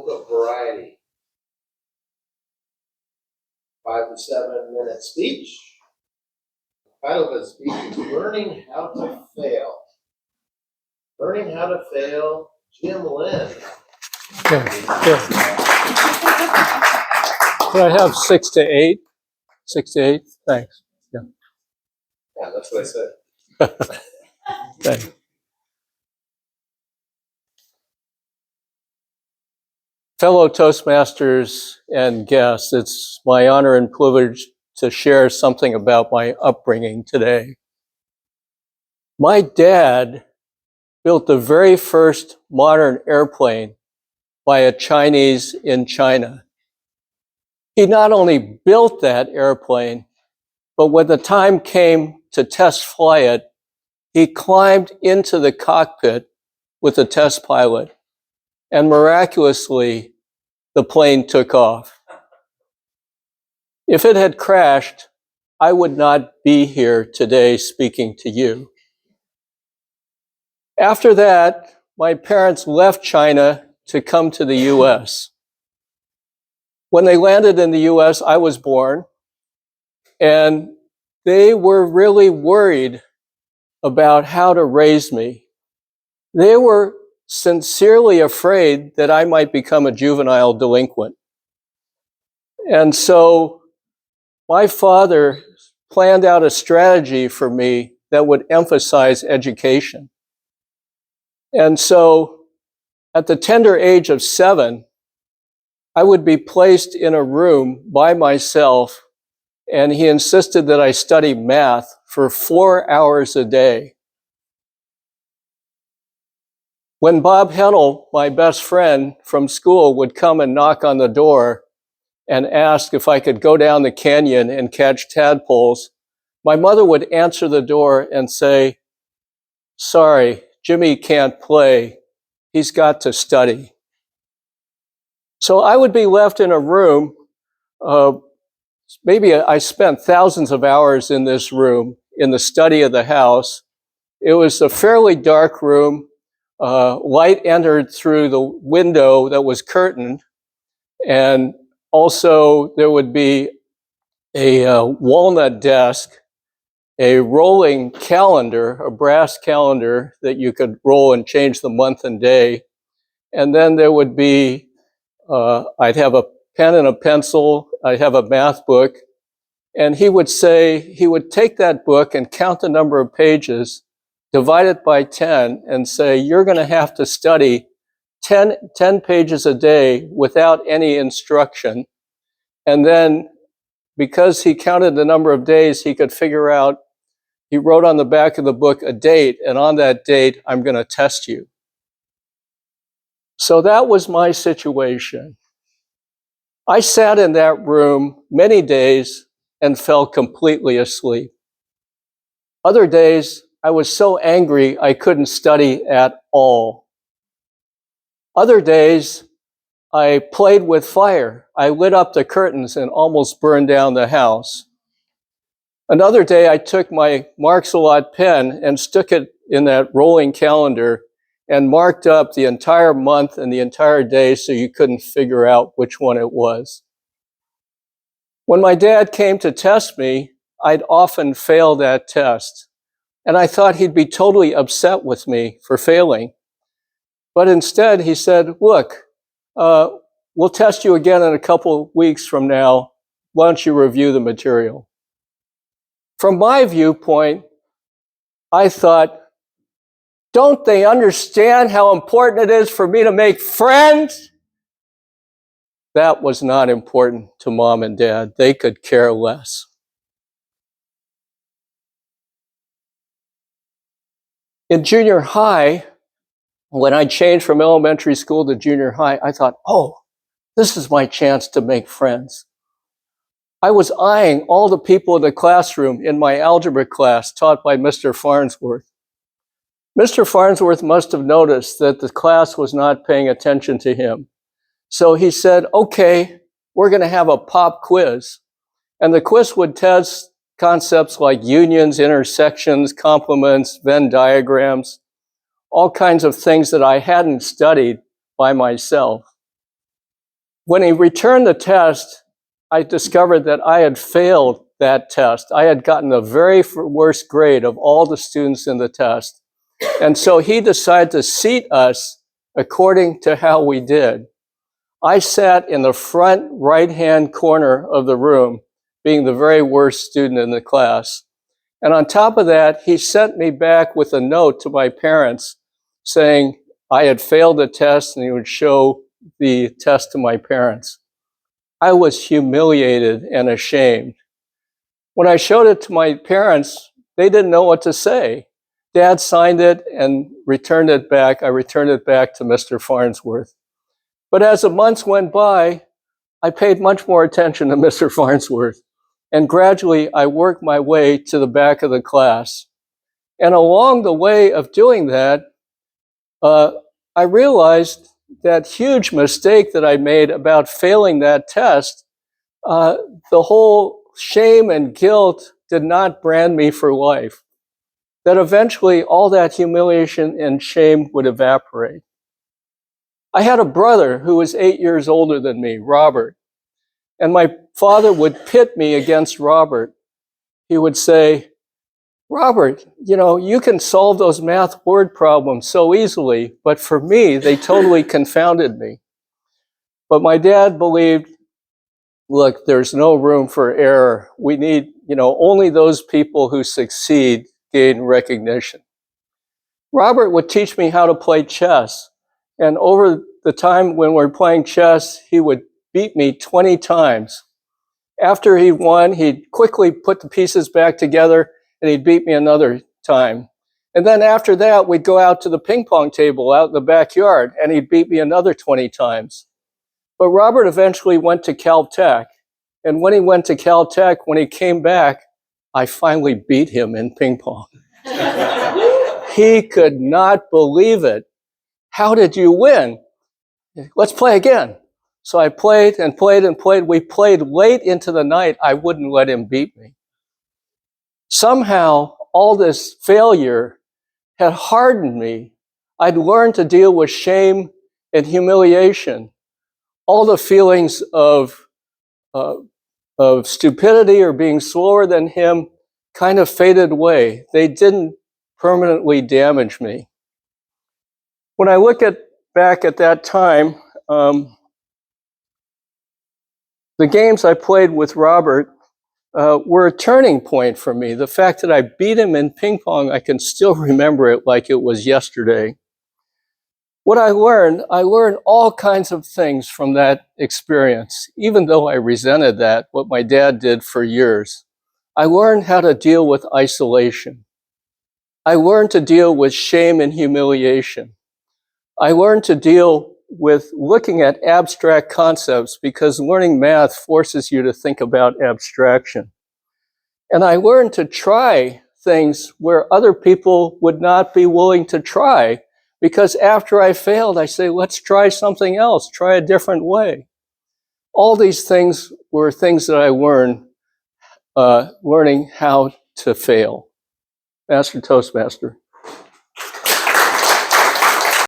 Book of Variety. 5 to 7 minute speech. The title of the speech is Learning How to Fail. Learning How to Fail, Jim Lynn. Yeah. Could I have 6 to 8? 6 to 8? Thanks. Yeah, that's what I said. Thanks. Fellow Toastmasters and guests, it's my honor and privilege to share something about my upbringing today. My dad built the very first modern airplane by a Chinese in China. He not only built that airplane, but when the time came to test fly it, he climbed into the cockpit with the test pilot, and miraculously, the plane took off. If it had crashed, I would not be here today speaking to you. After that, my parents left China to come to the U.S. When they landed in the U.S., I was born, and they were really worried about how to raise me. They were sincerely afraid that I might become a juvenile delinquent. And so my father planned out a strategy for me that would emphasize education. And so at the tender age of 7, I would be placed in a room by myself, and he insisted that I study math for 4 hours a day. When Bob Hennel, my best friend from school, would come and knock on the door and ask if I could go down the canyon and catch tadpoles, my mother would answer the door and say, "Sorry, Jimmy can't play. He's got to study." So I would be left in a room. Maybe I spent thousands of hours in this room, in the study of the house. It was a fairly dark room. Light entered through the window that was curtained, and also there would be a walnut desk, a rolling calendar, a brass calendar that you could roll and change the month and day, and then there would be, I'd have a pen and a pencil, I'd have a math book, and he would take that book and count the number of pages, divide it by 10, and say, "You're going to have to study 10 pages a day without any instruction." And then, because he counted the number of days, he could figure out, he wrote on the back of the book a date, and on that date, "I'm going to test you." So that was my situation. I sat in that room many days and fell completely asleep. Other days, I was so angry I couldn't study at all. Other days, I played with fire. I lit up the curtains and almost burned down the house. Another day, I took my Marks-a-Lot pen and stuck it in that rolling calendar and marked up the entire month and the entire day so you couldn't figure out which one it was. When my dad came to test me, I'd often fail that test, and I thought he'd be totally upset with me for failing. But instead, he said, "Look, we'll test you again in a couple weeks from now. Why don't you review the material?" From my viewpoint, I thought, don't they understand how important it is for me to make friends? That was not important to Mom and Dad. They could care less. In junior high, when I changed from elementary school to junior high, I thought, oh, this is my chance to make friends. I was eyeing all the people in the classroom in my algebra class taught by Mr. Farnsworth. Mr. Farnsworth must have noticed that the class was not paying attention to him. So he said, "Okay, we're going to have a pop quiz." And the quiz would test concepts like unions, intersections, complements, Venn diagrams, all kinds of things that I hadn't studied by myself. When he returned the test, I discovered that I had failed that test. I had gotten the very worst grade of all the students in the test. And so he decided to seat us according to how we did. I sat in the front right-hand corner of the room, being the very worst student in the class. And on top of that, he sent me back with a note to my parents saying I had failed the test and he would show the test to my parents. I was humiliated and ashamed. When I showed it to my parents, they didn't know what to say. Dad signed it and returned it back. I returned it back to Mr. Farnsworth. But as the months went by, I paid much more attention to Mr. Farnsworth. And gradually, I worked my way to the back of the class. And along the way of doing that, I realized that huge mistake that I made about failing that test. The whole shame and guilt did not brand me for life. That eventually all that humiliation and shame would evaporate. I had a brother who was 8 years older than me, Robert. And my father would pit me against Robert. He would say, Robert, you can solve those math word problems so easily, but for me, they totally confounded me. But my dad believed, look, there's no room for error. We need, only those people who succeed gain recognition. Robert would teach me how to play chess. And over the time when we're playing chess, he would beat me 20 times. After he won, he'd quickly put the pieces back together and he'd beat me another time. And then after that, we'd go out to the ping pong table out in the backyard and he'd beat me another 20 times. But Robert eventually went to Caltech. And when he went to Caltech, when he came back, I finally beat him in ping pong. He could not believe it. How did you win? Let's play again. So I played and played and played. We played late into the night. I wouldn't let him beat me. Somehow, all this failure had hardened me. I'd learned to deal with shame and humiliation. All the feelings of stupidity or being slower than him kind of faded away. They didn't permanently damage me. When I look back at that time, the games I played with Robert were a turning point for me. The fact that I beat him in ping pong, I can still remember it like it was yesterday. What I learned all kinds of things from that experience, even though I resented what my dad did for years. I learned how to deal with isolation. I learned to deal with shame and humiliation. I learned to deal with looking at abstract concepts because learning math forces you to think about abstraction. And I learned to try things where other people would not be willing to try, because after I failed, I say, let's try something else, try a different way. All these things were things that I learned learning how to fail. Master Toastmaster.